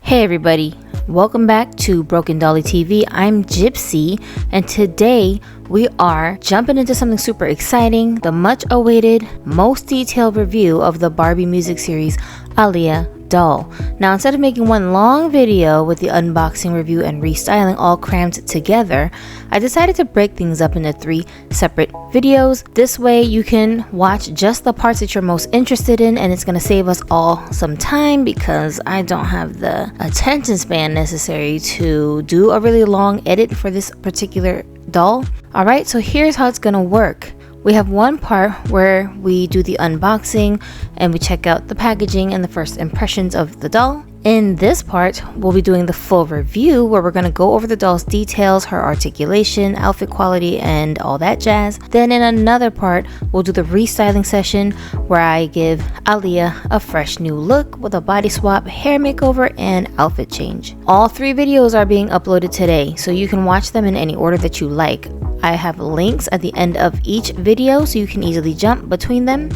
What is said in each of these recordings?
Hey everybody, welcome back to Broken Dolly TV. I'm Gypsy, and today we are jumping into something super exciting, the much awaited, most detailed review of the Barbie music series Aaliyah doll. Now, instead of making one long video with the unboxing, review, and restyling all crammed together, I decided to break things up into 3 separate videos. This way you can watch just the parts that you're most interested in, and it's going to save us all some time because I don't have the attention span necessary to do a really long edit for this particular doll. Alright, so here's how it's going to work. We have one part where we do the unboxing and we check out the packaging and the first impressions of the doll. In this part, we'll be doing the full review where we're going to go over the doll's details, her articulation, outfit quality, and all that jazz. Then in another part, we'll do the restyling session where I give Aaliyah a fresh new look with a body swap, hair makeover, and outfit change. All 3 videos are being uploaded today, so you can watch them in any order that you like. I have links at the end of each video so you can easily jump between them.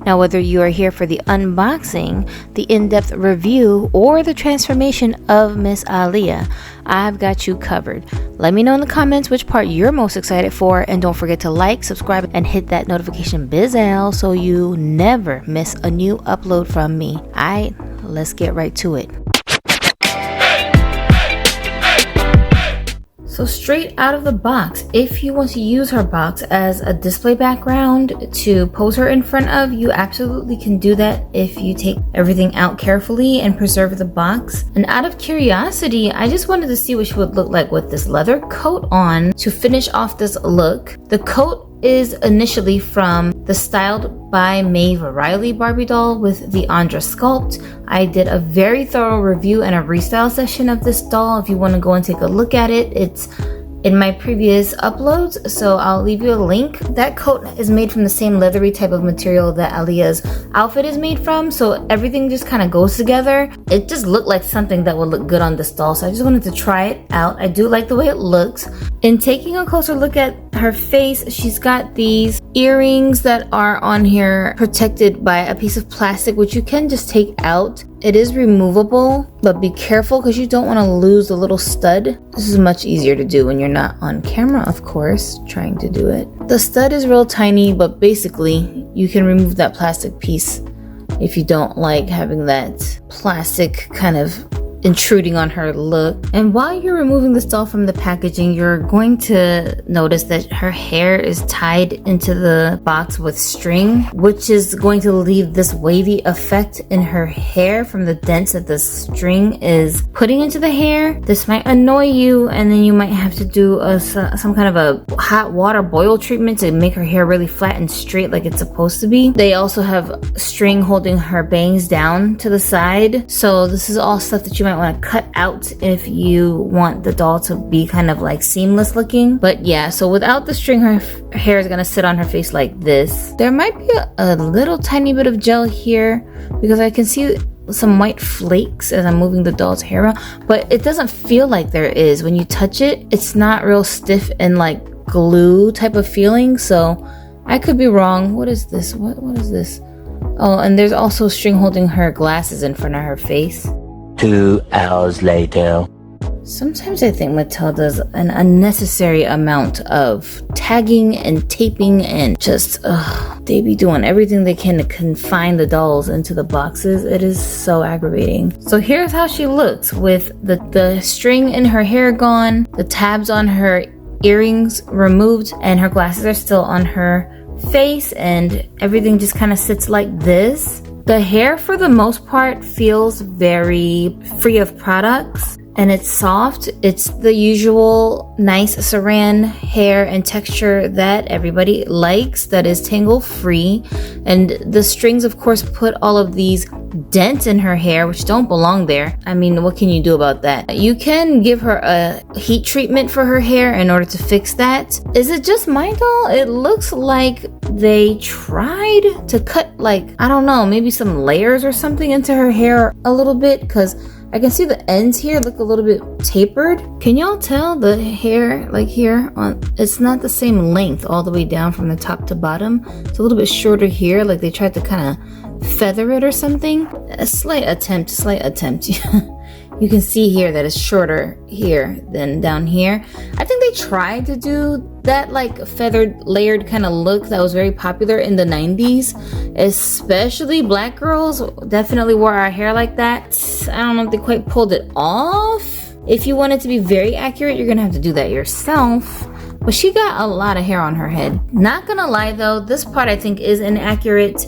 Now, whether you are here for the unboxing, the in-depth review, or the transformation of Miss Aaliyah, I've got you covered. Let me know in the comments which part you're most excited for, and don't forget to like, subscribe, and hit that notification bell so you never miss a new upload from me. Alright, let's get right to it. So straight out of the box, if you want to use her box as a display background to pose her in front of, you absolutely can do that if you take everything out carefully and preserve the box. And out of curiosity, I just wanted to see what she would look like with this leather coat on to finish off this look. The coat is initially from the Styled by Maeve Riley Barbie doll with the Andra sculpt. I did a very thorough review and a restyle session of this doll. If you want to go and take a look at it, it's in my previous uploads, so I'll leave you a link. That coat is made from the same leathery type of material that Aaliyah's outfit is made from, so everything just kind of goes together. It just looked like something that would look good on this doll, so I just wanted to try it out. I do like the way it looks. In taking a closer look at her face, she's got these earrings that are on here protected by a piece of plastic, which you can just take out. It is removable, but be careful because you don't want to lose the little stud. This is much easier to do when you're not on camera, of course, trying to do it. The stud is real tiny, but basically you can remove that plastic piece if you don't like having that plastic kind of intruding on her look. And while you're removing this doll from the packaging, you're going to notice that her hair is tied into the box with string, which is going to leave this wavy effect in her hair from the dents that the string is putting into the hair. This might annoy you, and then you might have to do some kind of a hot water boil treatment to make her hair really flat and straight like it's supposed to be. They also have string holding her bangs down to the side, so this is all stuff that you might want to cut out if you want the doll to be kind of like seamless looking. But yeah, so without the string, her hair is gonna sit on her face like this. There might be a little tiny bit of gel here because I can see some white flakes as I'm moving the doll's hair around, but it doesn't feel like there is. When you touch it, it's not real stiff and like glue type of feeling, so I could be wrong. What is this? What is this? Oh, and there's also string holding her glasses in front of her face. 2 hours later. Sometimes I think Mattel does an unnecessary amount of tagging and taping and just, they be doing everything they can to confine the dolls into the boxes. It is so aggravating. So here's how she looks with the string in her hair gone, the tabs on her earrings removed, and her glasses are still on her face, and everything just kind of sits like this. The hair, for the most part, feels very free of products, and it's soft. It's the usual nice saran hair and texture that everybody likes, that is tangle free. And the strings, of course, put all of these dents in her hair which don't belong there. I mean, what can you do about that? You can give her a heat treatment for her hair in order to fix that. Is it just my doll? It looks like they tried to cut, like, I don't know, maybe some layers or something into her hair a little bit, because I can see the ends here look a little bit tapered. Can y'all tell the hair, like here, it's not the same length all the way down from the top to bottom. It's a little bit shorter here, like they tried to kind of feather it or something. A slight attempt. You can see here that it's shorter here than down here. I think they tried to do that like feathered layered kind of look that was very popular in the 90s, especially black girls definitely wore our hair like that. I don't know if they quite pulled it off. If you want it to be very accurate, you're gonna have to do that yourself. But she got a lot of hair on her head. Not gonna lie though, this part I think is inaccurate.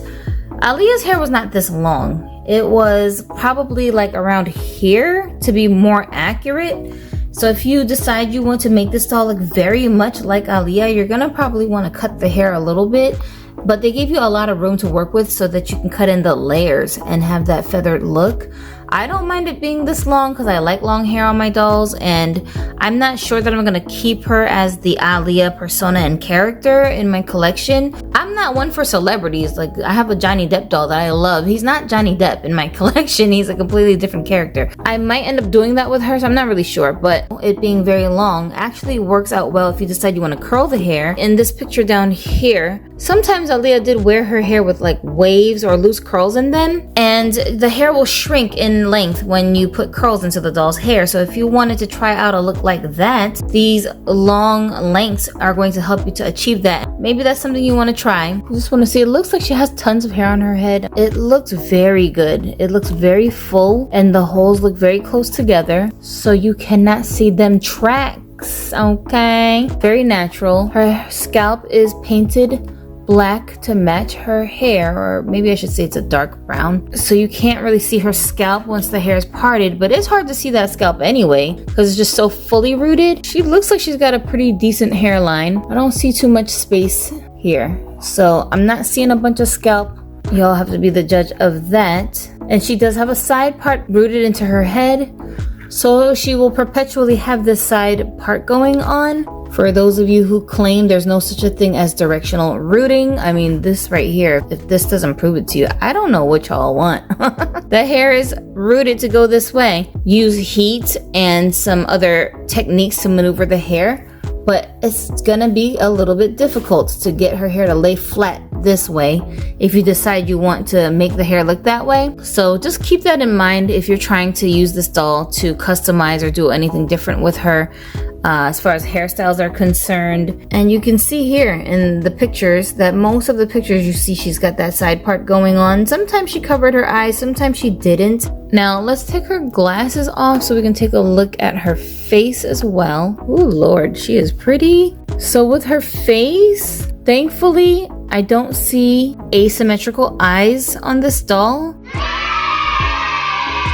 Aaliyah's hair was not this long. It was probably like around here to be more accurate. So if you decide you want to make this doll look very much like Aaliyah, you're gonna probably want to cut the hair a little bit. But they gave you a lot of room to work with so that you can cut in the layers and have that feathered look. I don't mind it being this long because I like long hair on my dolls, and I'm not sure that I'm going to keep her as the Aaliyah persona and character in my collection. I'm not one for celebrities. Like, I have a Johnny Depp doll that I love. He's not Johnny Depp in my collection. He's a completely different character. I might end up doing that with her, so I'm not really sure, but it being very long actually works out well if you decide you want to curl the hair. In this picture down here, sometimes Aaliyah did wear her hair with like waves or loose curls in them, and the hair will shrink in length when you put curls into the doll's hair. So if you wanted to try out a look like that, these long lengths are going to help you to achieve that. Maybe that's something you want to try. I just want to see, it looks like she has tons of hair on her head. It looks very good. It looks very full, and the holes look very close together, so you cannot see them tracks. Okay, very natural. Her scalp is painted black to match her hair, or maybe I should say it's a dark brown, so you can't really see her scalp once the hair is parted, but it's hard to see that scalp anyway because it's just so fully rooted. She looks like she's got a pretty decent hairline. I don't see too much space here, so I'm not seeing a bunch of scalp. Y'all have to be the judge of that. And she does have a side part rooted into her head, so she will perpetually have this side part going on. For those of you who claim there's no such a thing as directional rooting, I mean, this right here, if this doesn't prove it to you, I don't know what y'all want. The hair is rooted to go this way. Use heat and some other techniques to maneuver the hair, but it's gonna be a little bit difficult to get her hair to lay flat this way if you decide you want to make the hair look that way. So just keep that in mind if you're trying to use this doll to customize or do anything different with her. As far as hairstyles are concerned. And you can see here in the pictures that most of the pictures you see she's got that side part going on. Sometimes she covered her eyes, sometimes she didn't. Now let's take her glasses off so we can take a look at her face as well. Oh Lord, she is pretty. So with her face, thankfully I don't see asymmetrical eyes on this doll.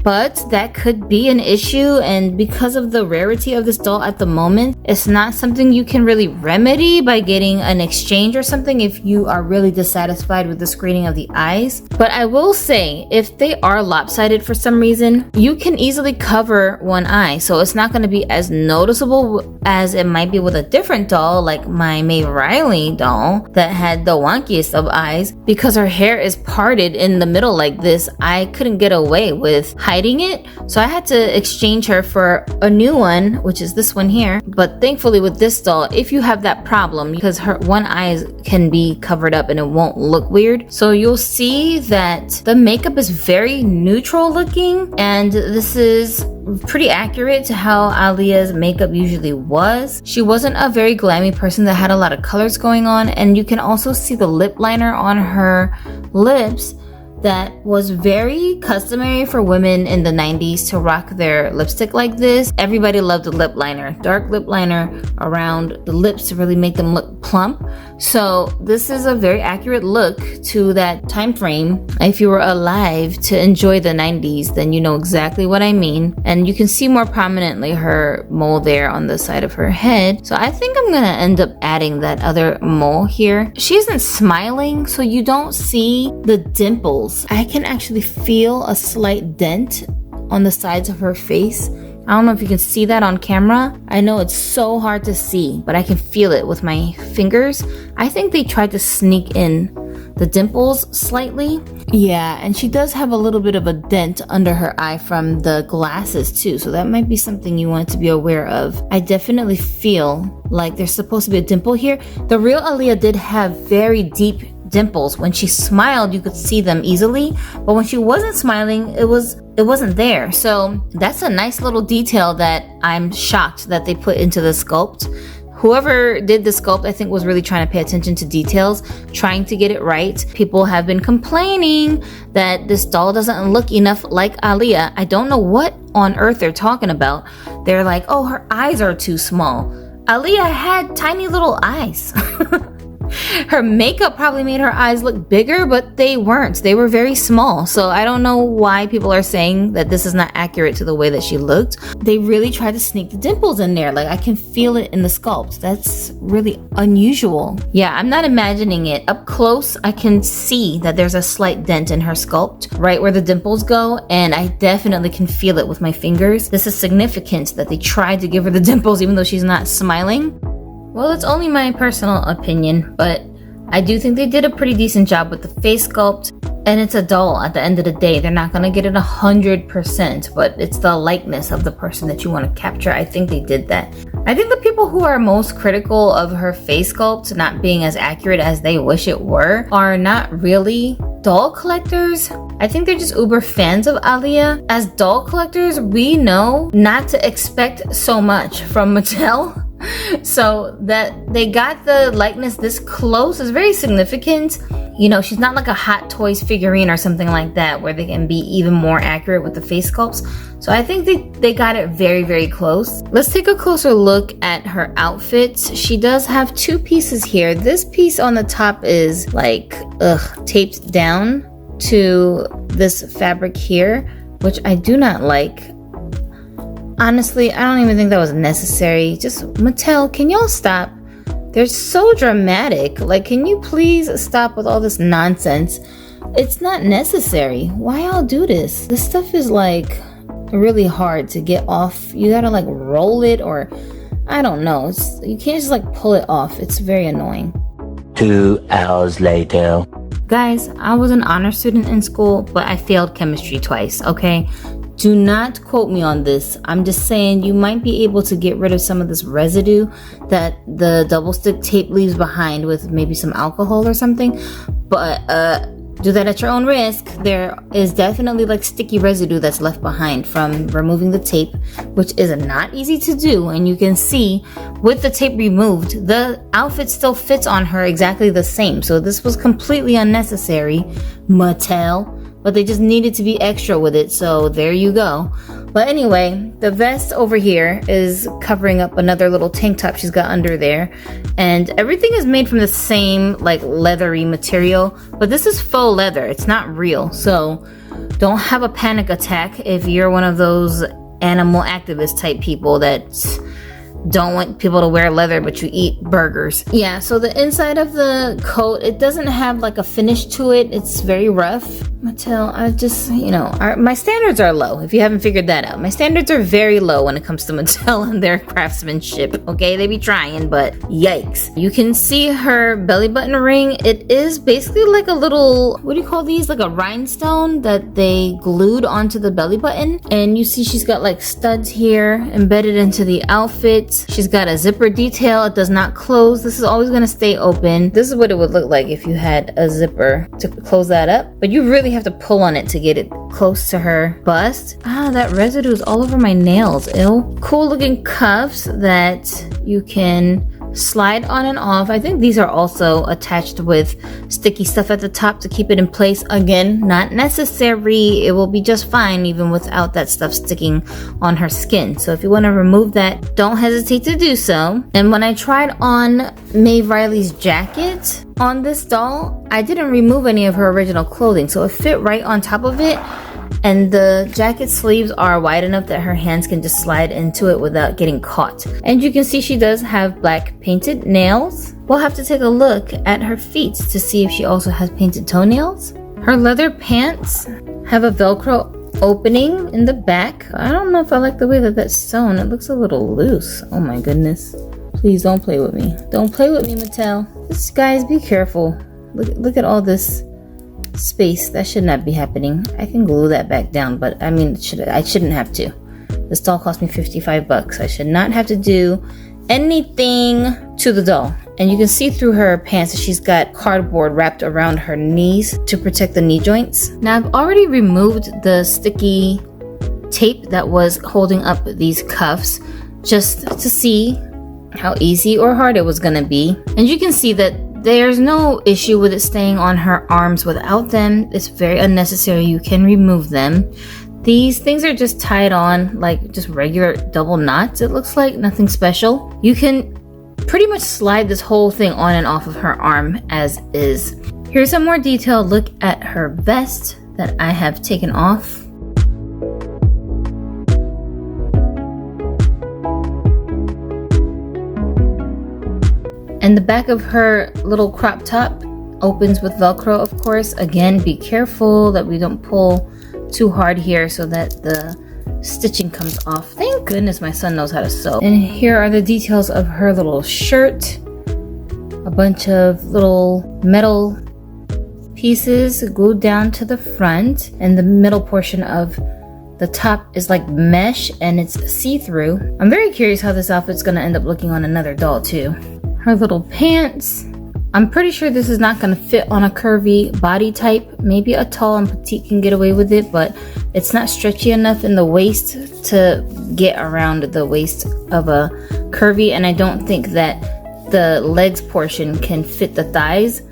But that could be an issue, and because of the rarity of this doll at the moment, it's not something you can really remedy by getting an exchange or something if you are really dissatisfied with the screening of the eyes. But I will say, if they are lopsided for some reason, you can easily cover one eye, so it's not going to be as noticeable as it might be with a different doll, like my May Riley doll that had the wonkiest of eyes. Because her hair is parted in the middle like this, I couldn't get away with hiding it, so I had to exchange her for a new one, which is this one here. But thankfully with this doll, if you have that problem, because her one eye can be covered up and it won't look weird, so you'll see that the makeup is very neutral looking, and this is pretty accurate to how Aaliyah's makeup usually was. She wasn't a very glammy person that had a lot of colors going on, and you can also see the lip liner on her lips that was very customary for women in the 90s to rock their lipstick like this. Everybody loved the lip liner, dark lip liner around the lips to really make them look plump. So this is a very accurate look to that time frame. If you were alive to enjoy the 90s, then you know exactly what I mean. And you can see more prominently her mole there on the side of her head. So I think I'm gonna end up adding that other mole here. She isn't smiling, so you don't see the dimples. I can actually feel a slight dent on the sides of her face. I don't know if you can see that on camera. I know it's so hard to see, but I can feel it with my fingers. I think they tried to sneak in the dimples slightly. Yeah, and she does have a little bit of a dent under her eye from the glasses too, so that might be something you want to be aware of. I definitely feel like there's supposed to be a dimple here. The real Aaliyah did have very deep dimples. When she smiled, you could see them easily, but when she wasn't smiling, it wasn't there. So that's a nice little detail that I'm shocked that they put into the sculpt. Whoever did the sculpt, I think, was really trying to pay attention to details, trying to get it right. People have been complaining that this doll doesn't look enough like Aaliyah. I don't know what on earth they're talking about. They're like, oh, her eyes are too small. Aaliyah had tiny little eyes. Her makeup probably made her eyes look bigger, but they weren't. They were very small. So I don't know why people are saying that this is not accurate to the way that she looked. They really tried to sneak the dimples in there. Like, I can feel it in the sculpt. That's really unusual. Yeah, I'm not imagining it. Up close, I can see that there's a slight dent in her sculpt, right where the dimples go, and I definitely can feel it with my fingers. This is significant that they tried to give her the dimples even though she's not smiling. Well, it's only my personal opinion, but I do think they did a pretty decent job with the face sculpt. And it's a doll at the end of the day. They're not going to get it 100%, but it's the likeness of the person that you want to capture. I think they did that. I think the people who are most critical of her face sculpt not being as accurate as they wish it were are not really doll collectors. I think they're just uber fans of Aaliyah. As doll collectors, we know not to expect so much from Mattel. So that they got the likeness this close is very significant. You know, she's not like a Hot Toys figurine or something like that where they can be even more accurate with the face sculpts. So I think they got it very, very close. Let's take a closer look at her outfits. She does have two pieces here. This piece on the top is like, taped down to this fabric here, which I do not like. Honestly, I don't even think that was necessary. Just, Mattel, can y'all stop? They're so dramatic. Like, can you please stop with all this nonsense? It's not necessary. Why y'all do this? This stuff is like really hard to get off. You gotta like roll it, or I don't know. You can't just like pull it off. It's very annoying. 2 hours later. Guys, I was an honor student in school, but I failed chemistry twice, okay? Do not quote me on this. I'm just saying you might be able to get rid of some of this residue that the double stick tape leaves behind with maybe some alcohol or something. But do that at your own risk. There is definitely like sticky residue that's left behind from removing the tape, which is not easy to do. And you can see with the tape removed, the outfit still fits on her exactly the same. So this was completely unnecessary, Mattel. But they just needed to be extra with it, so there you go. But anyway, the vest over here is covering up another little tank top she's got under there. And everything is made from the same like leathery material, but this is faux leather. It's not real, so don't have a panic attack if you're one of those animal activist type people that don't want people to wear leather but you eat burgers. Yeah, so the inside of the coat, it doesn't have like a finish to it. It's very rough. Mattel, I just, my standards are low, if you haven't figured that out. My standards are very low when it comes to Mattel and their craftsmanship, okay? They be trying, but yikes. You can see her belly button ring. It is basically like a little, what do you call these? Like a rhinestone that they glued onto the belly button. And you see she's got like studs here embedded into the outfit. She's got a zipper detail. It does not close. This is always going to stay open. This is what it would look like if you had a zipper to close that up. But you really have to pull on it to get it close to her bust. That residue is all over my nails. Ew. Cool looking cuffs that you can slide on and off. I think these are also attached with sticky stuff at the top to keep it in place. Again, not necessary. It will be just fine even without that stuff sticking on her skin. So if you want to remove that, don't hesitate to do so. And when I tried on Maeve Riley's jacket on this doll, I didn't remove any of her original clothing, so it fit right on top of it. And the jacket sleeves are wide enough that her hands can just slide into it without getting caught. And you can see she does have black painted nails. We'll have to take a look at her feet to see if she also has painted toenails. Her leather pants have a Velcro opening in the back. I don't know if I like the way that that's sewn. It looks a little loose. Oh my goodness. Please don't play with me. Don't play with me, Mattel. Just, guys, be careful. Look at all this space. That should not be happening. I can glue that back down, but I mean, I shouldn't have to. This doll cost me $55. I should not have to do anything to the doll. and you can see through her pants that she's got cardboard wrapped around her knees to protect the knee joints. Now I've already removed the sticky tape that was holding up these cuffs just to see how easy or hard it was gonna be. And you can see that there's no issue with it staying on her arms without them. It's very unnecessary. You can remove them. These things are just tied on like just regular double knots. It looks like nothing special. You can pretty much slide this whole thing on and off of her arm as is. Here's a more detailed look at her vest that I have taken off. And the back of her little crop top opens with Velcro, of course. Again, be careful that we don't pull too hard here so that the stitching comes off. Thank goodness my son knows how to sew. And here are the details of her little shirt. A bunch of little metal pieces glued down to the front, and the middle portion of the top is like mesh and it's see-through. I'm very curious how this outfit's gonna end up looking on another doll too. Her little pants. I'm pretty sure this is not going to fit on a curvy body type. Maybe a tall and petite can get away with it, but it's not stretchy enough in the waist to get around the waist of a curvy, and I don't think that the legs portion can fit the thighs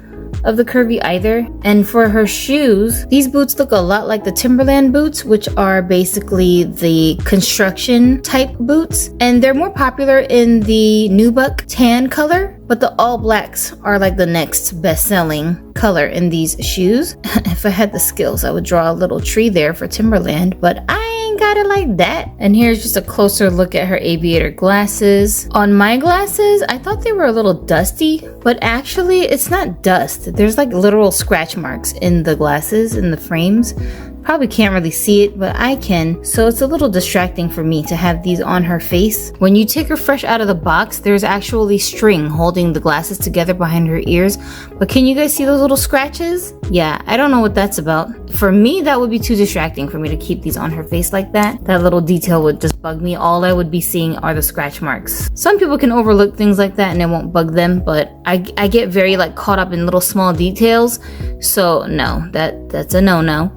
of the curvy either. And for her shoes, these boots look a lot like the Timberland boots, which are basically the construction type boots, and they're more popular in the nubuck tan color, but the all blacks are like the next best-selling color in these shoes. If I had the skills, I would draw a little tree there for Timberland, but I ain't got it like that. And here's just a closer look at her aviator glasses. On my glasses, I thought they were a little dusty, but actually it's not dust. There's like literal scratch marks in the glasses, in the frames. Probably can't really see it, but I can. So it's a little distracting for me to have these on her face. When you take her fresh out of the box, there's actually string holding the glasses together behind her ears. But can you guys see those little scratches? Yeah, I don't know what that's about. For me, that would be too distracting for me to keep these on her face like that. That little detail would just bug me. All I would be seeing are the scratch marks. Some people can overlook things like that and it won't bug them, but I get very like caught up in little small details. So no, that's a no-no.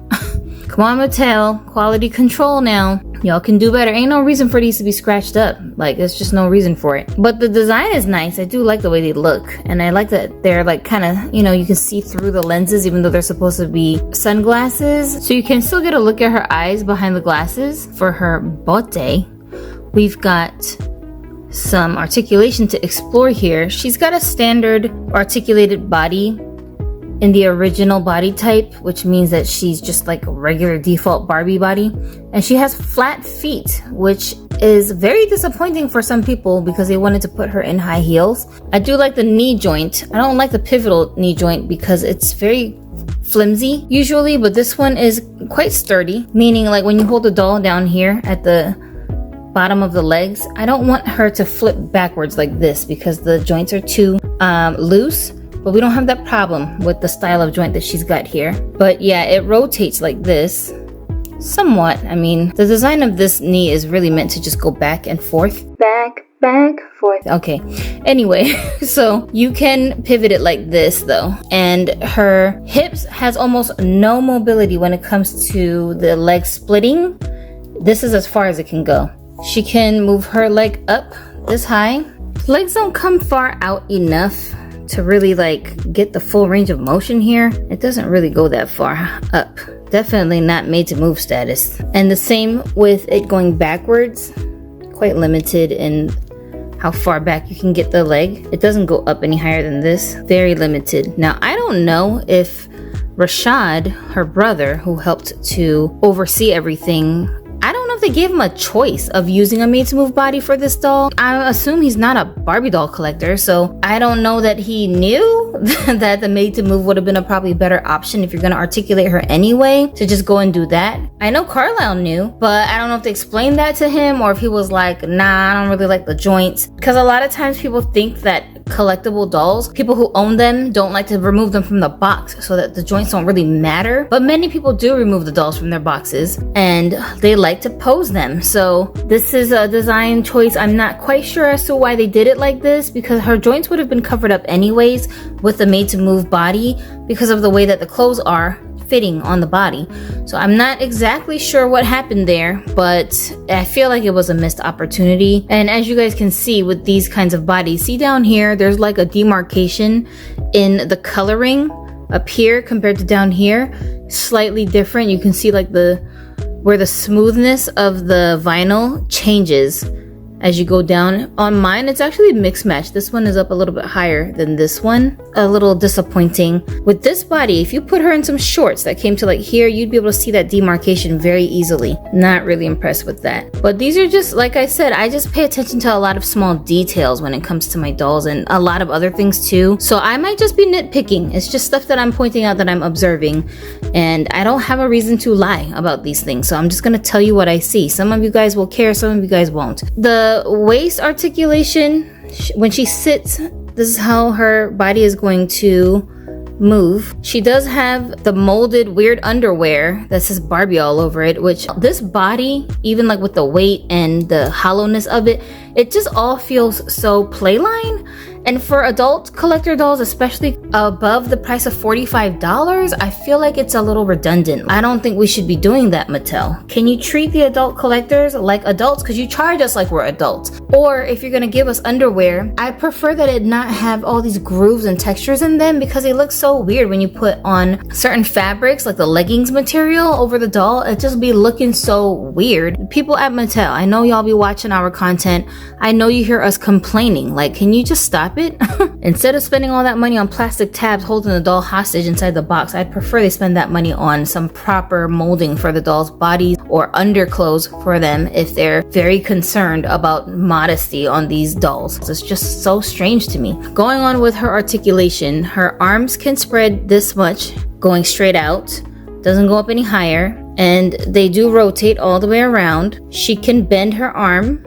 Come on, Mattel, quality control now. Y'all can do better. Ain't no reason for these to be scratched up. Like, there's just no reason for it. But the design is nice. I do like the way they look. And I like that they're like kind of, you know, you can see through the lenses even though they're supposed to be sunglasses. So you can still get a look at her eyes behind the glasses. For her bote, we've got some articulation to explore here. She's got a standard articulated body in the original body type, which means that she's just like a regular default Barbie body, and she has flat feet, which is very disappointing for some people because they wanted to put her in high heels. I do like the knee joint. I don't like the pivotal knee joint because it's very flimsy usually, but this one is quite sturdy, meaning like when you hold the doll down here at the bottom of the legs, I don't want her to flip backwards like this because the joints are too loose. But we don't have that problem with the style of joint that she's got here. But yeah, it rotates like this somewhat. I mean, the design of this knee is really meant to just go back and forth. Back, forth. Okay, anyway, so you can pivot it like this though. And her hips has almost no mobility when it comes to the leg splitting. This is as far as it can go. She can move her leg up this high. Legs don't come far out enough to really like get the full range of motion here. It doesn't really go that far up. Definitely not made to move status. And the same with it going backwards. Quite limited in how far back you can get the leg. It doesn't go up any higher than this. Very limited. Now, I don't know if Rashad, her brother, who helped to oversee everything, I don't know if they gave him a choice of using a made-to-move body for this doll. I assume he's not a Barbie doll collector, so I don't know that he knew that the made-to-move would have been a probably better option if you're going to articulate her anyway, to just go and do that. I know Carlisle knew, but I don't know if they explained that to him or if he was like, nah, I don't really like the joints. Because a lot of times people think that collectible dolls, people who own them don't like to remove them from the box so that the joints don't really matter. But many people do remove the dolls from their boxes and they like to pose them. So this is a design choice. I'm not quite sure as to why they did it like this, because her joints would have been covered up anyways with the made to move body because of the way that the clothes are fitting on the body. So I'm not exactly sure what happened there, but I feel like it was a missed opportunity. And as you guys can see with these kinds of bodies, see down here, there's like a demarcation in the coloring up here compared to down here. Slightly different. You can see like where the smoothness of the vinyl changes as you go down. On mine, it's actually a mixed match. This one is up a little bit higher than this one. A little disappointing. With this body, if you put her in some shorts that came to like here, you'd be able to see that demarcation very easily. Not really impressed with that. But these are just, like I said, I just pay attention to a lot of small details when it comes to my dolls and a lot of other things too. So I might just be nitpicking. It's just stuff that I'm pointing out that I'm observing. And I don't have a reason to lie about these things. So I'm just gonna tell you what I see. Some of you guys will care, some of you guys won't. The waist articulation, when she sits, this is how her body is going to move. She does have the molded weird underwear that says Barbie all over it, which this body, even like with the weight and the hollowness of it, it just all feels so playline. And for adult collector dolls, especially above the price of $45, I feel like it's a little redundant. I don't think we should be doing that, Mattel. Can you treat the adult collectors like adults? Because you charge us like we're adults. Or if you're gonna give us underwear, I prefer that it not have all these grooves and textures in them, because they look so weird when you put on certain fabrics, like the leggings material over the doll. It just be looking so weird. People at Mattel, I know y'all be watching our content. I know you hear us complaining. Like, can you just stop it? Instead of spending all that money on plastic tabs holding the doll hostage inside the box, I'd prefer they spend that money on some proper molding for the doll's bodies or underclothes for them if they're very concerned about modesty on these dolls. It's just so strange to me. Going on with her articulation, her arms can spread this much going straight out, doesn't go up any higher, and they do rotate all the way around. She can bend her arm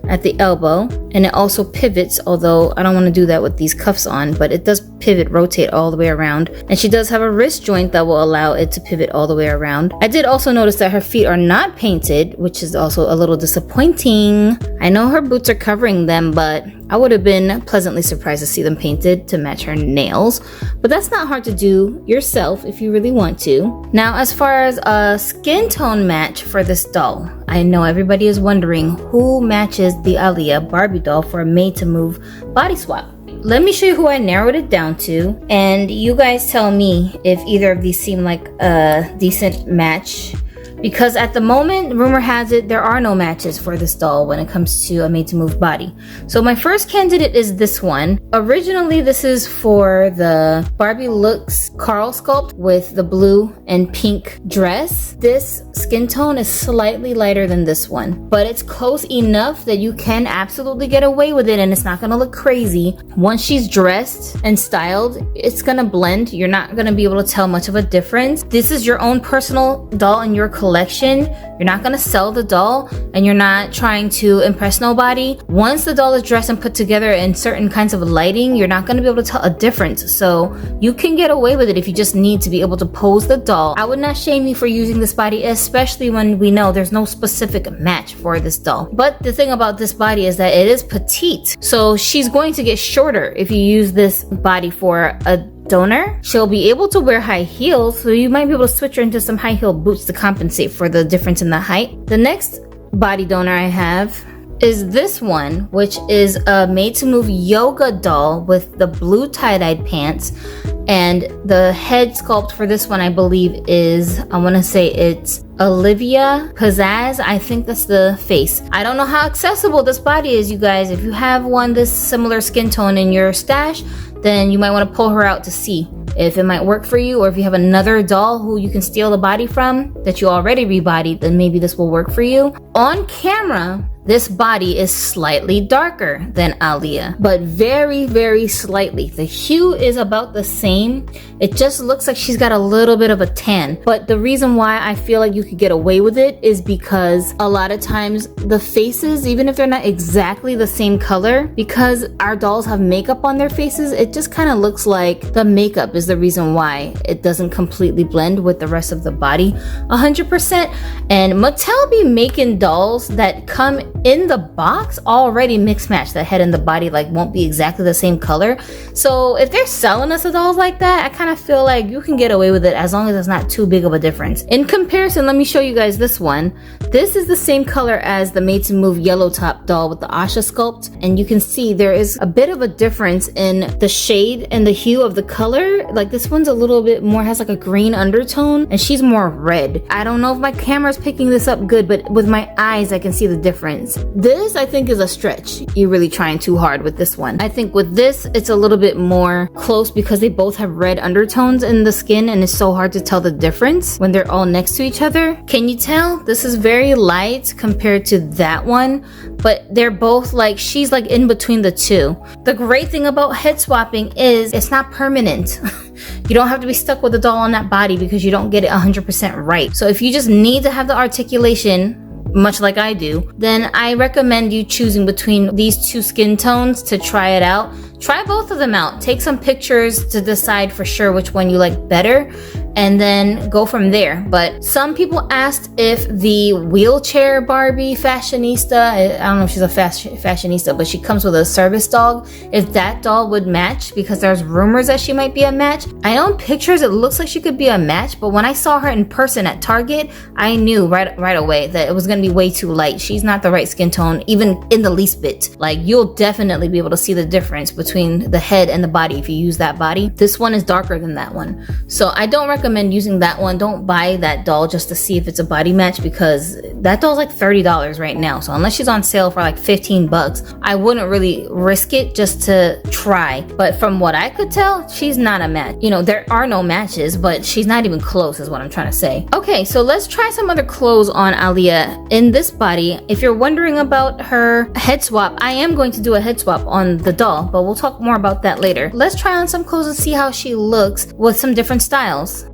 at the elbow, and it also pivots, although I don't want to do that with these cuffs on, but it does pivot, rotate all the way around. And she does have a wrist joint that will allow it to pivot all the way around. I did also notice that her feet are not painted, which is also a little disappointing. I know her boots are covering them, but I would have been pleasantly surprised to see them painted to match her nails. But that's not hard to do yourself if you really want to. Now, as far as a skin tone match for this doll, I know everybody is wondering who matches the Aaliyah Barbie doll for a made-to-move body swap. Let me show you who I narrowed it down to, and you guys tell me if either of these seem like a decent match. Because at the moment, rumor has it, there are no matches for this doll when it comes to a made-to-move body. So my first candidate is this one. Originally, this is for the Barbie Looks Carl sculpt with the blue and pink dress. This skin tone is slightly lighter than this one, but it's close enough that you can absolutely get away with it and it's not gonna look crazy. Once she's dressed and styled, it's gonna blend. You're not gonna be able to tell much of a difference. This is your own personal doll in your collection. You're not gonna sell the doll and you're not trying to impress nobody. Once the doll is dressed and put together in certain kinds of lighting, you're not gonna be able to tell a difference. So you can get away with it if you just need to be able to pose the doll. I would not shame you for using this body, especially when we know there's no specific match for this doll. But the thing about this body is that it is petite. So she's going to get shorter if you use this body for a donor. She'll be able to wear high heels, so you might be able to switch her into some high heel boots to compensate for the difference in the height. The next body donor I have is this one, which is a made-to-move yoga doll with the blue tie-dyed pants, and the head sculpt for this one I believe is, I want to say it's Olivia Pizzazz. I think that's the face. I don't know how accessible this body is, you guys. If you have one this similar skin tone in your stash, then you might want to pull her out to see if it might work for you, or if you have another doll who you can steal the body from that you already rebodied, then maybe this will work for you. On camera, This body is slightly darker than Aaliyah, but very, very slightly. The hue is about the same. It just looks like she's got a little bit of a tan. But the reason why I feel like you could get away with it is because a lot of times the faces, even if they're not exactly the same color, because our dolls have makeup on their faces, it just kind of looks like the makeup is the reason why it doesn't completely blend with the rest of the body 100%. And Mattel be making dolls that come in the box already mixed match. The head and the body like won't be exactly the same color. So if they're selling us the dolls like that, I kind of feel like you can get away with it as long as it's not too big of a difference. In comparison, let me show you guys this one. This is the same color as the Made to Move yellow top doll with the Asha sculpt, and you can see there is a bit of a difference in the shade and the hue of the color. Like this one's a little bit more, has like a green undertone, and she's more red. I don't know if my camera's picking this up good, but with my eyes I can see the difference. This I think is a stretch. You're really trying too hard with this one. I think with this it's a little bit more close because they both have red undertones in the skin, and it's so hard to tell the difference when they're all next to each other. Can you tell? This is very light compared to that one, but they're both like, she's like in between the two. The great thing about head swapping is it's not permanent. You don't have to be stuck with the doll on that body because you don't get it 100% right. So if you just need to have the articulation, much like I do, then I recommend you choosing between these two skin tones to try it out. Try both of them out. Take some pictures to decide for sure which one you like better, and then go from there. But some people asked if the wheelchair Barbie fashionista, I don't know if she's a fashionista, but she comes with a service dog, if that doll would match, because there's rumors that she might be a match. I know in pictures it looks like she could be a match, but when I saw her in person at Target, I knew right away that it was gonna be way too light. She's not the right skin tone, even in the least bit. Like, you'll definitely be able to see the difference between the head and the body if you use that body. This one is darker than that one, so I don't recommend using that one. Don't buy that doll just to see if it's a body match, because that doll's like $30 right now. So unless she's on sale for like 15 bucks, I wouldn't really risk it just to try. But from what I could tell, she's not a match. You know, there are no matches, but she's not even close is what I'm trying to say. Okay, so let's try some other clothes on Aaliyah in this body. If you're wondering about her head swap, I am going to do a head swap on the doll, but we'll talk more about that later. Let's try on some clothes and see how she looks with some different styles.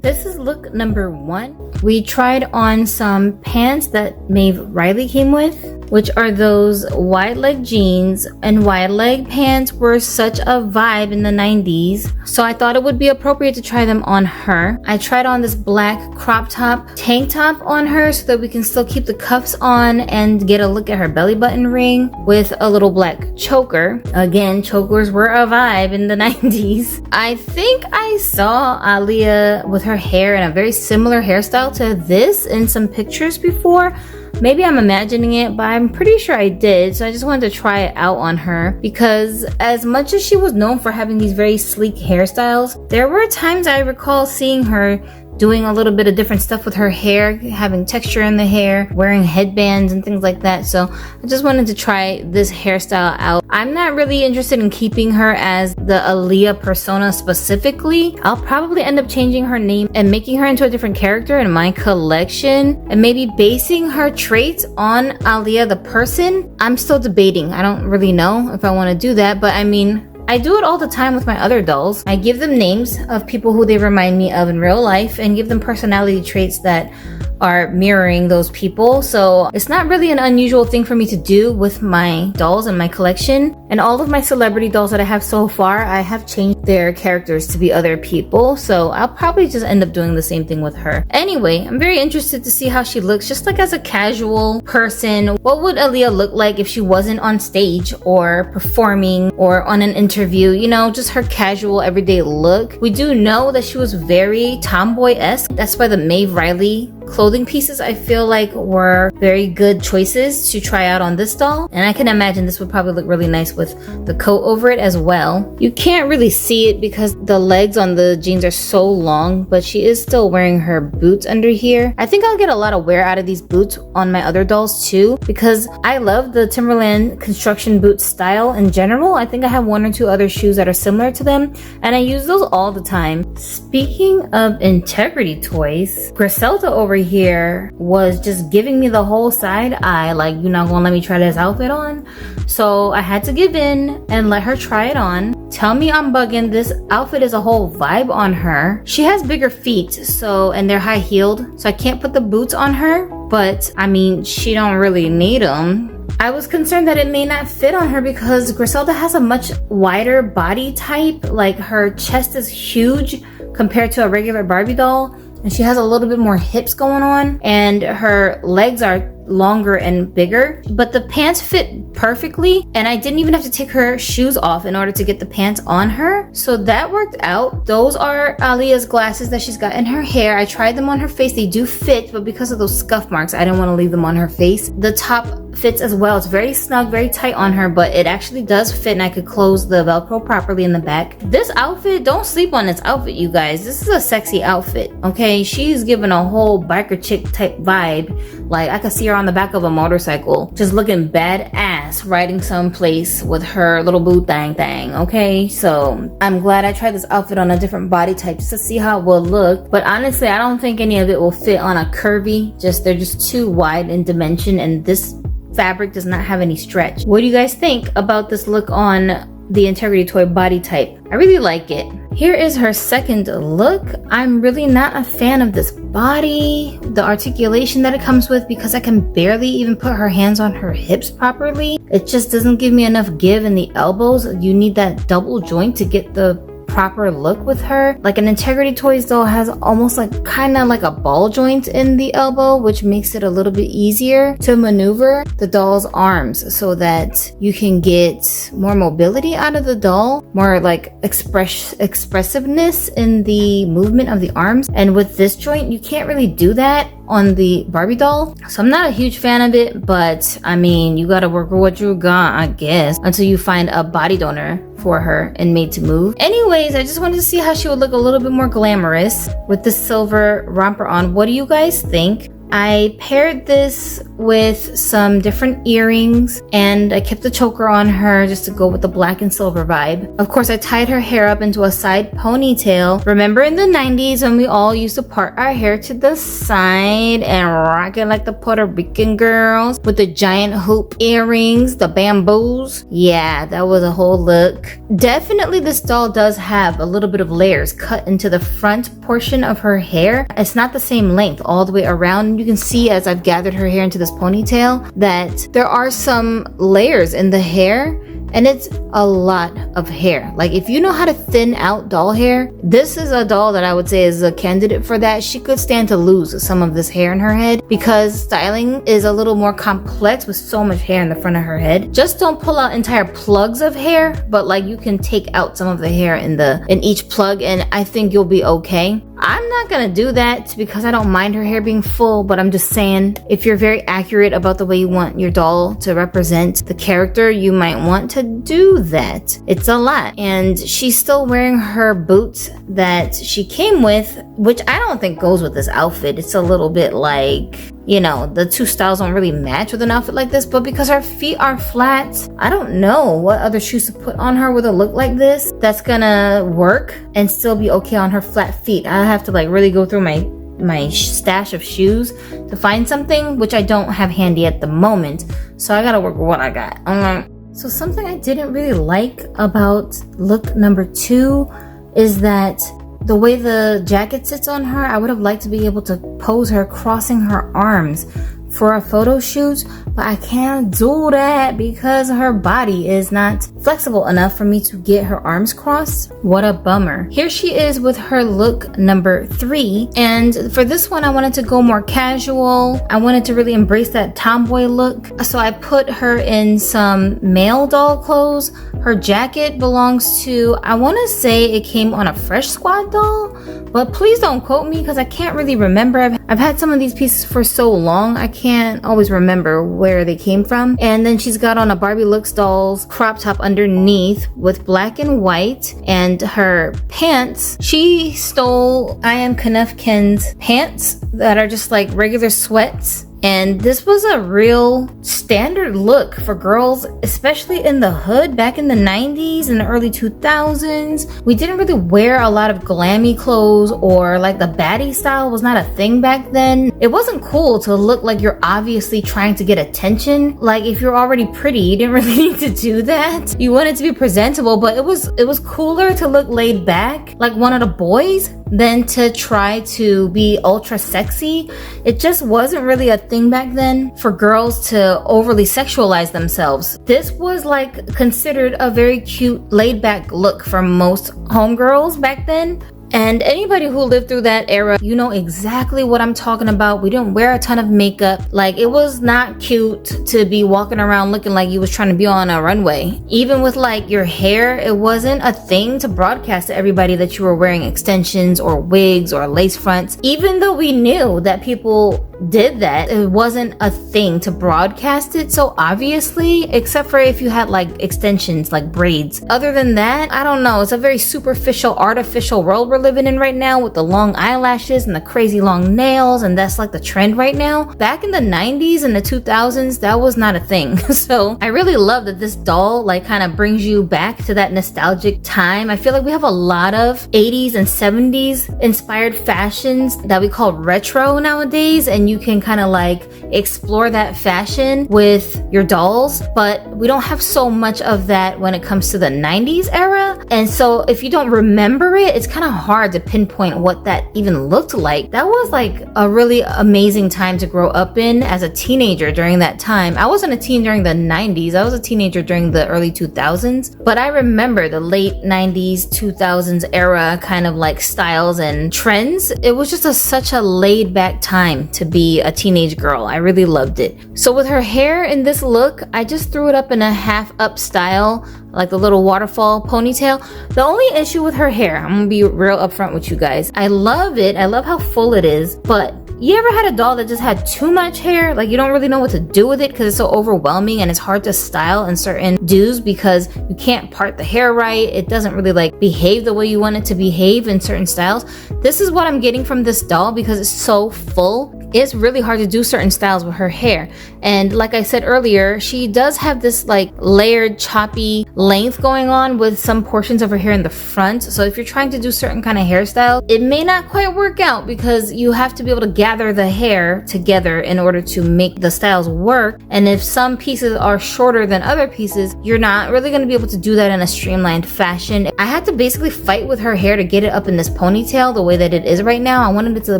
This is look number 1. We tried on some pants that Maeve Riley came with, which are those wide leg jeans, and wide leg pants were such a vibe in the 90s, so I thought it would be appropriate to try them on her. I tried on this black crop top tank top on her so that we can still keep the cuffs on and get a look at her belly button ring with a little black choker. Again, chokers were a vibe in the 90s. I think I saw Aaliyah with her hair in a very similar hairstyle to this in some pictures before. Maybe I'm imagining it, but I'm pretty sure I did, so I just wanted to try it out on her, because as much as she was known for having these very sleek hairstyles, there were times I recall seeing her doing a little bit of different stuff with her hair, having texture in the hair, wearing headbands and things like that. So I just wanted to try this hairstyle out. I'm not really interested in keeping her as the Aaliyah persona specifically. I'll probably end up changing her name and making her into a different character in my collection, and maybe basing her traits on Aaliyah the person. I'm still debating. I don't really know if I want to do that, but I mean, I do it all the time with my other dolls. I give them names of people who they remind me of in real life and give them personality traits that are mirroring those people. So it's not really an unusual thing for me to do with my dolls in my collection. And all of my celebrity dolls that I have so far, I have changed their characters to be other people. So I'll probably just end up doing the same thing with her. Anyway, I'm very interested to see how she looks just like as a casual person. What would Aaliyah look like if she wasn't on stage or performing or on an interview? You know, just her casual everyday look. We do know that she was very tomboy-esque. That's why the Maeve Riley clothing pieces I feel like were very good choices to try out on this doll, and I can imagine this would probably look really nice with the coat over it as well. You can't really see it because the legs on the jeans are so long, but she is still wearing her boots under here. I think I'll get a lot of wear out of these boots on my other dolls too, because I love the Timberland construction boot style in general. I think I have 1 or 2 other shoes that are similar to them, and I use those all the time. Speaking of integrity toys, Griselda over here was just giving me the whole side eye, like, you're not gonna let me try this outfit on? So I had to give in and let her try it on. Tell me I'm bugging. This outfit is a whole vibe on her. She has bigger feet, and they're high heeled, so I can't put the boots on her, but I mean, she don't really need them. I was concerned that it may not fit on her because Griselda has a much wider body type. Like, her chest is huge compared to a regular Barbie doll, and she has a little bit more hips going on, and her legs are longer and bigger, but the pants fit perfectly, and I didn't even have to take her shoes off in order to get the pants on her, so that worked out. Those are Aaliyah's glasses that she's got in her hair. I tried them on her face. They do fit, but because of those scuff marks, I didn't want to leave them on her face. The top fits as well. It's very snug, very tight on her, but it actually does fit, and I could close the Velcro properly in the back. This outfit, don't sleep on this outfit, you guys. This is a sexy outfit, okay? She's giving a whole biker chick type vibe. Like, I could see her on the back of a motorcycle, just looking badass, riding someplace with her little boo thing, okay? So I'm glad I tried this outfit on a different body type just to see how it will look. But honestly, I don't think any of it will fit on a curvy. They're just too wide in dimension, and this fabric does not have any stretch. What do you guys think about this look on the Integrity Toy body type? I really like it. Here is her second look. I'm really not a fan of this body, the articulation that it comes with, because I can barely even put her hands on her hips properly. It just doesn't give me enough give in the elbows. You need that double joint to get the proper look with her. Like, an Integrity Toys doll has almost like kind of like a ball joint in the elbow, which makes it a little bit easier to maneuver the doll's arms so that you can get more mobility out of the doll, more like expressiveness in the movement of the arms. And with this joint, you can't really do that on the Barbie doll. So I'm not a huge fan of it, but I mean, you gotta work with what you got, I guess, until you find a body donor for her and made to move. Anyways, I just wanted to see how she would look a little bit more glamorous with the silver romper on. What do you guys think? I paired this with some different earrings, and I kept the choker on her just to go with the black and silver vibe. Of course, I tied her hair up into a side ponytail. Remember in the 90s when we all used to part our hair to the side and rock it like the Puerto Rican girls with the giant hoop earrings, the bamboos? Yeah, that was a whole look. Definitely this doll does have a little bit of layers cut into the front portion of her hair. It's not the same length all the way around. You can see as I've gathered her hair into this ponytail that there are some layers in the hair, and it's a lot of hair. Like, if you know how to thin out doll hair, this is a doll that I would say is a candidate for that. She could stand to lose some of this hair in her head because styling is a little more complex with so much hair in the front of her head. Just don't pull out entire plugs of hair, but like, you can take out some of the hair in each plug, and I think you'll be okay. I'm not gonna do that because I don't mind her hair being full, but I'm just saying, if you're very accurate about the way you want your doll to represent the character, you might want to do that. It's a lot. And she's still wearing her boots that she came with, which I don't think goes with this outfit. It's a little bit like, you know, the two styles don't really match with an outfit like this, but because her feet are flat, I don't know what other shoes to put on her with a look like this that's gonna work and still be okay on her flat feet. I have to like really go through my stash of shoes to find something, which I don't have handy at the moment, so I gotta work with what I got. So something I didn't really like about look number 2 is that the way the jacket sits on her, I would have liked to be able to pose her crossing her arms for a photo shoot, but I can't do that because her body is not flexible enough for me to get her arms crossed. What a bummer. Here she is with her look number 3, and for this one I wanted to go more casual. I wanted to really embrace that tomboy look, so I put her in some male doll clothes. Her jacket belongs to, I want to say it came on a Fresh Squad doll, but please don't quote me because I can't really remember. I've had some of these pieces for so long, I can't always remember where they came from. And then she's got on a Barbie Looks Dolls crop top underneath with black and white, and her pants, she stole I Am Kenneth Ken's pants that are just like regular sweats. And this was a real standard look for girls, especially in the hood back in the 90s and the early 2000s. We didn't really wear a lot of glammy clothes, or like the baddie style was not a thing back then. It wasn't cool to look like you're obviously trying to get attention. Like if you're already pretty, you didn't really need to do that. You wanted to be presentable, but it was cooler to look laid back like one of the boys than to try to be ultra sexy. It just wasn't really a thing back then for girls to overly sexualize themselves. This was like considered a very cute laid back look for most homegirls back then. And anybody who lived through that era, you know exactly what I'm talking about. We didn't wear a ton of makeup. Like, it was not cute to be walking around looking like you was trying to be on a runway. Even with like your hair, it wasn't a thing to broadcast to everybody that you were wearing extensions or wigs or lace fronts. Even though we knew that people did that, it wasn't a thing to broadcast it so obviously, except for if you had like extensions like braids. Other than that, I don't know, it's a very superficial, artificial world we're living in right now with the long eyelashes and the crazy long nails, and that's like the trend right now. Back in the 90s and the 2000s, that was not a thing. So I really love that this doll like kind of brings you back to that nostalgic time. I feel like we have a lot of 80s and 70s inspired fashions that we call retro nowadays, and you can kind of like explore that fashion with your dolls, but we don't have so much of that when it comes to the 90s era. And so if you don't remember it, it's kind of hard to pinpoint what that even looked like. That was like a really amazing time to grow up in as a teenager during that time. I wasn't a teen during the 90s. I was a teenager during the early 2000s, but I remember the late 90s, 2000s era kind of like styles and trends. It was just such a laid back time to be a teenage girl. I really loved it. So with her hair in this look, I just threw it up in a half up style, like the little waterfall ponytail. The only issue with her hair, I'm gonna be real upfront with you guys. I love it. I love how full it is, but you ever had a doll that just had too much hair? Like you don't really know what to do with it because it's so overwhelming and it's hard to style in certain do's because you can't part the hair right. It doesn't really like behave the way you want it to behave in certain styles. This is what I'm getting from this doll because it's so full. It's really hard to do certain styles with her hair. And like I said earlier, she does have this like layered, choppy length going on with some portions of her hair in the front. So if you're trying to do certain kind of hairstyle, it may not quite work out because you have to be able to gather the hair together in order to make the styles work. And if some pieces are shorter than other pieces, you're not really going to be able to do that in a streamlined fashion. I had to basically fight with her hair to get it up in this ponytail the way that it is right now. I wanted it to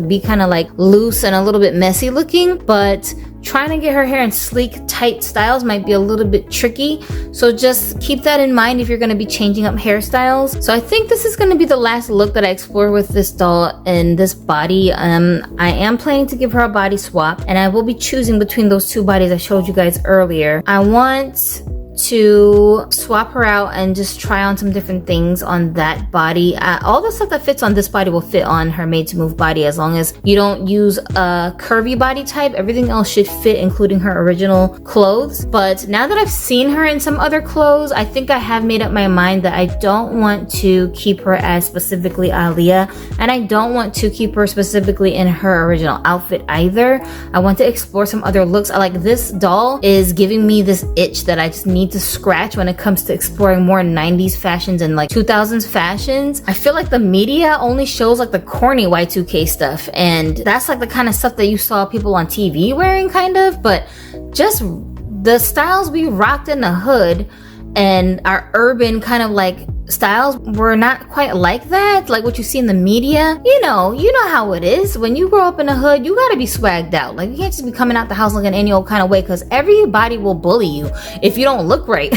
be kind of like loose and a little bit messy looking, but trying to get her hair in sleek, tight styles might be a little bit tricky. So just keep that in mind if you're going to be changing up hairstyles. So I think this is going to be the last look that I explore with this doll and this body. I am planning to give her a body swap, and I will be choosing between those two bodies I showed you guys earlier. I want to swap her out and just try on some different things on that body. All the stuff that fits on this body will fit on her made to move body, as long as you don't use a curvy body type. Everything else should fit, including her original clothes. But now that I've seen her in some other clothes, I think I have made up my mind that I don't want to keep her as specifically Aaliyah, and I don't want to keep her specifically in her original outfit either. I want to explore some other looks. Like, this doll is giving me this itch that I just need to scratch when it comes to exploring more 90s fashions and like 2000s fashions. I feel like the media only shows like the corny Y2K stuff, and that's like the kind of stuff that you saw people on TV wearing, kind of. But just the styles we rocked in the hood and our urban kind of like styles were not quite like that, like what you see in the media. You know how it is. When you grow up in the hood, you gotta be swagged out. Like, you can't just be coming out the house looking any old kind of way, because everybody will bully you if you don't look right.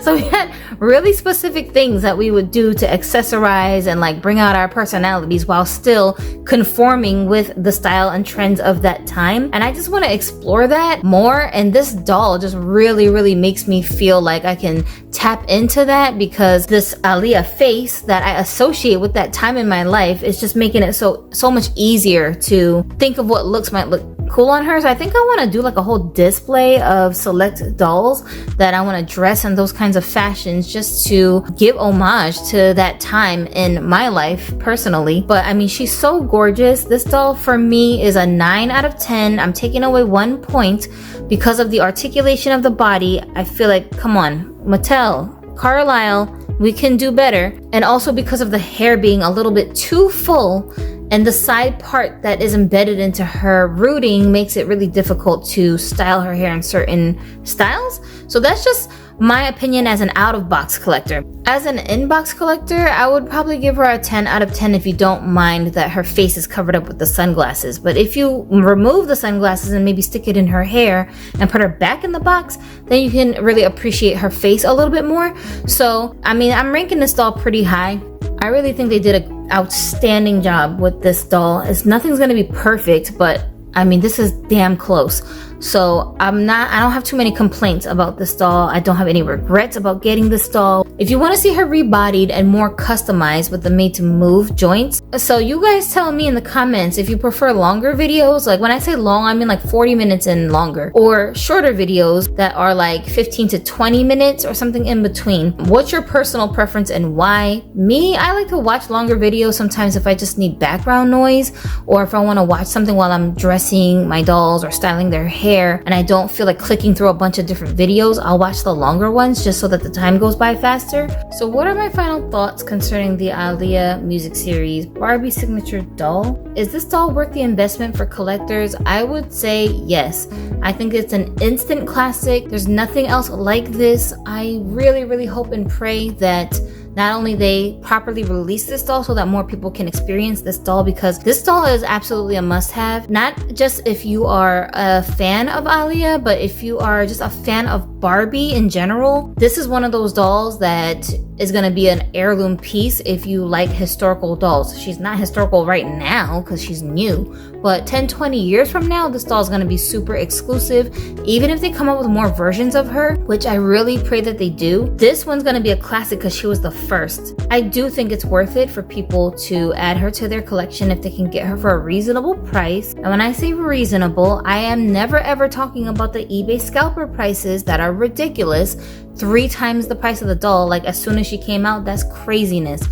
So we had really specific things that we would do to accessorize and like bring out our personalities while still conforming with the style and trends of that time. And I just want to explore that more. And this doll just really makes me feel like I can tap into that, because this Aaliyah face that I associate with that time in my life is just making it so much easier to think of what looks might look cool on her. So I think I want to do like a whole display of select dolls that I want to dress in those kinds of fashions, just to give homage to that time in my life personally. But I mean, she's so gorgeous. This doll for me is a 9 out of 10. I'm taking away 1 point because of the articulation of the body. I feel like, come on, Mattel, Carlisle, we can do better. And also because of the hair being a little bit too full, and the side part that is embedded into her rooting makes it really difficult to style her hair in certain styles. So that's just my opinion as an out-of-box collector. As an in-box collector, I would probably give her a 10 out of 10 if you don't mind that her face is covered up with the sunglasses. But if you remove the sunglasses and maybe stick it in her hair and put her back in the box, then you can really appreciate her face a little bit more. So, I mean, I'm ranking this doll pretty high. I really think they did an outstanding job with this doll. Nothing's gonna be perfect, but I mean, this is damn close. So I don't have too many complaints about this doll. I don't have any regrets about getting this doll. If you want to see her rebodied and more customized with the made to move joints, so you guys tell me in the comments if you prefer longer videos. Like when I say long, I mean like 40 minutes and longer, or shorter videos that are like 15 to 20 minutes or something in between. What's your personal preference and why? Me, I like to watch longer videos sometimes if I just need background noise, or if I want to watch something while I'm dressing my dolls or styling their hair and I don't feel like clicking through a bunch of different videos. I'll watch the longer ones just so that the time goes by faster. So what are my final thoughts concerning the Aaliyah music series Barbie signature doll? Is this doll worth the investment for collectors? I would say yes. I think it's an instant classic. There's nothing else like this. I really, really hope and pray that not only they properly release this doll so that more people can experience this doll, because this doll is absolutely a must-have. Not just if you are a fan of Aaliyah, but if you are just a fan of Barbie in general. This is one of those dolls that is going to be an heirloom piece if you like historical dolls. She's not historical right now because she's new, but 10-20 years from now, this doll is going to be super exclusive. Even if they come up with more versions of her, which I really pray that they do, this one's going to be a classic because she was the first. I do think it's worth it for people to add her to their collection if they can get her for a reasonable price. And when I say reasonable, I am never ever talking about the eBay scalper prices that are ridiculous. 3 times the price of the doll, like as soon as she came out. That's craziness.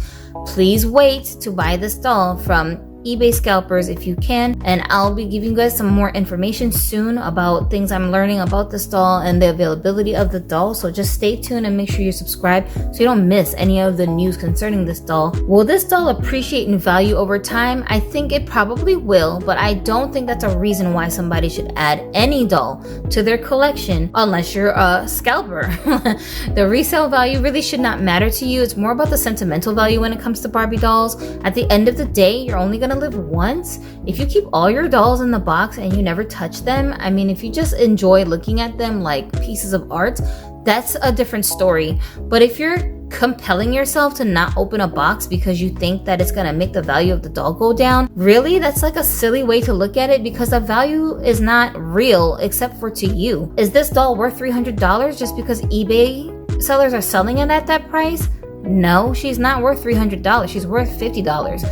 Please wait to buy this doll from eBay scalpers if you can, and I'll be giving you guys some more information soon about things I'm learning about this doll and the availability of the doll. So just stay tuned and make sure you subscribe so you don't miss any of the news concerning this doll. Will this doll appreciate in value over time? I think it probably will, but I don't think that's a reason why somebody should add any doll to their collection unless you're a scalper. The resale value really should not matter to you. It's more about the sentimental value when it comes to Barbie dolls. At the end of the day, you're only gonna live once. If you keep all your dolls in the box and you never touch them, I mean, if you just enjoy looking at them like pieces of art, that's a different story. But if you're compelling yourself to not open a box because you think that it's gonna make the value of the doll go down, really, that's like a silly way to look at it, because the value is not real except for to you. Is this doll worth $300 just because eBay sellers are selling it at that price? No, she's not worth $300. She's worth $50.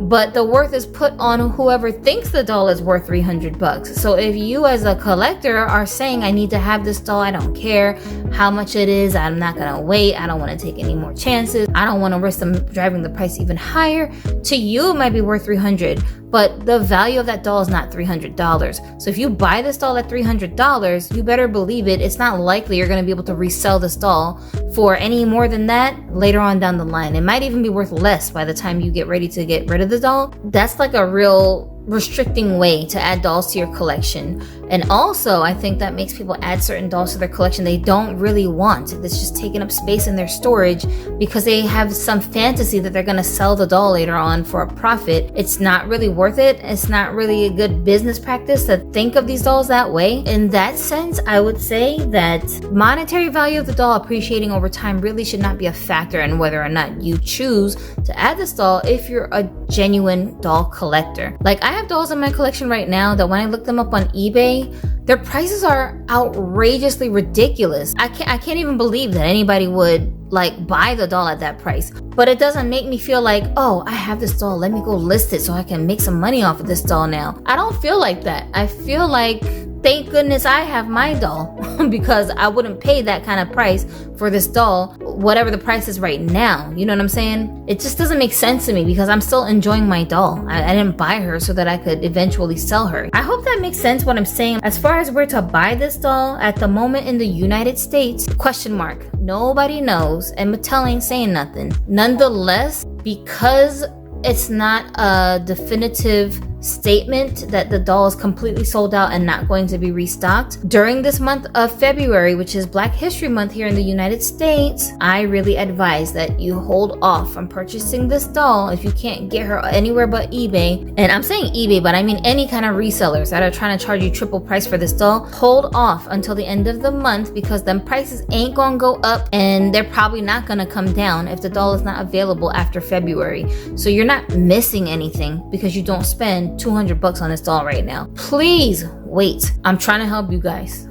But the worth is put on whoever thinks the doll is worth $300. So if you as a collector are saying, I need to have this doll, I don't care how much it is, I'm not gonna wait, I don't want to take any more chances, I don't want to risk them driving the price even higher, to you it might be worth $300, but the value of that doll is not $300. So if you buy this doll at $300, you better believe it's not likely you're going to be able to resell this doll for any more than that later on down the line. It might even be worth less by the time you get ready to get rid of the doll. That's like a real restricting way to add dolls to your collection. And also, I think that makes people add certain dolls to their collection they don't really want. It's just taking up space in their storage because they have some fantasy that they're going to sell the doll later on for a profit. It's not really worth it. It's not really a good business practice to think of these dolls that way. In that sense, I would say that monetary value of the doll appreciating over time really should not be a factor in whether or not you choose to add this doll if you're a genuine doll collector. Like, I have dolls in my collection right now that when I look them up on eBay, their prices are outrageously ridiculous. I can't even believe that anybody would like buy the doll at that price. But it doesn't make me feel like, oh, I have this doll, let me go list it so I can make some money off of this doll now. I don't feel like that. I feel like, thank goodness I have my doll because I wouldn't pay that kind of price for this doll, whatever the price is right now. You know what I'm saying? It just doesn't make sense to me because I'm still enjoying my doll. I didn't buy her so that I could eventually sell her. I hope that makes sense what I'm saying. As far as where to buy this doll, at the moment in the United States, question mark. Nobody knows, and Mattel ain't saying nothing. Nonetheless, because it's not a definitive statement that the doll is completely sold out and not going to be restocked during this month of February, which is Black History Month here in the United States, I really advise that you hold off from purchasing this doll if you can't get her anywhere but eBay. And I'm saying eBay, but I mean any kind of resellers that are trying to charge you triple price for this doll. Hold off until the end of the month because them prices ain't gonna go up and they're probably not gonna come down if the doll is not available after February. So you're not missing anything because you don't spend $200 on this doll right now. Please wait. I'm trying to help you guys.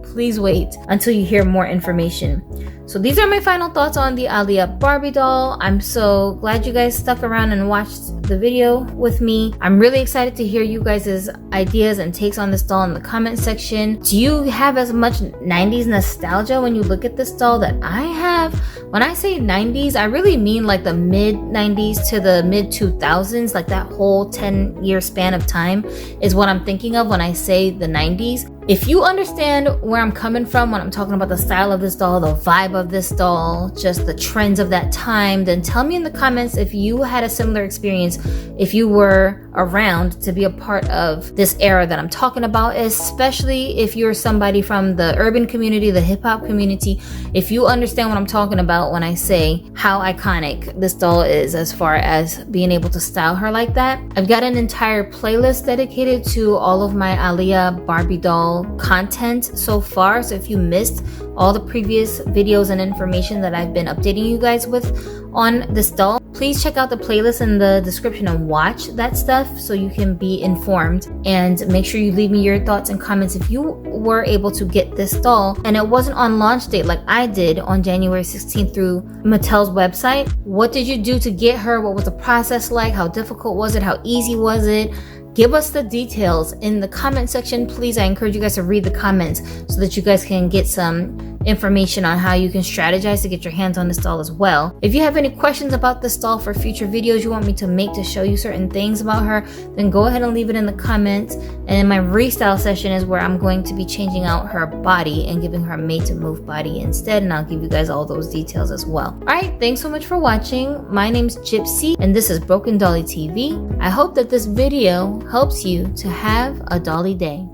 Please wait until you hear more information. So these are my final thoughts on the Aaliyah Barbie doll. I'm so glad you guys stuck around and watched the video with me. I'm really excited to hear you guys' ideas and takes on this doll in the comment section. Do you have as much 90s nostalgia when you look at this doll that I have? When I say 90s, I really mean like the mid 90s to the mid 2000s, like that whole 10-year span of time is what I'm thinking of when I say the 90s. If you understand where I'm coming from when I'm talking about the style of this doll, the vibe of this doll, just the trends of that time, then tell me in the comments if you had a similar experience, if you were around to be a part of this era that I'm talking about, especially if you're somebody from the urban community, the hip hop community. If you understand what I'm talking about when I say how iconic this doll is as far as being able to style her like that. I've got an entire playlist dedicated to all of my Aaliyah Barbie doll content so far. So if you missed all the previous videos and information that I've been updating you guys with on this doll, please check out the playlist in the description and watch that stuff so you can be informed. And make sure you leave me your thoughts and comments if you were able to get this doll and it wasn't on launch date like I did on January 16th through Mattel's website. What did you do to get her? What was the process like? How difficult was it? How easy was it? Give us the details in the comment section, please. I encourage you guys to read the comments so that you guys can get some information on how you can strategize to get your hands on this doll as well. If you have any questions about this doll for future videos you want me to make to show you certain things about her, then go ahead and leave it in the comments. And my restyle session is where I'm going to be changing out her body and giving her a made to move body instead, and I'll give you guys all those details as well. Alright, thanks so much for watching. My name's Gypsy and this is Broken Dolly TV. I hope that this video helps you to have a dolly day.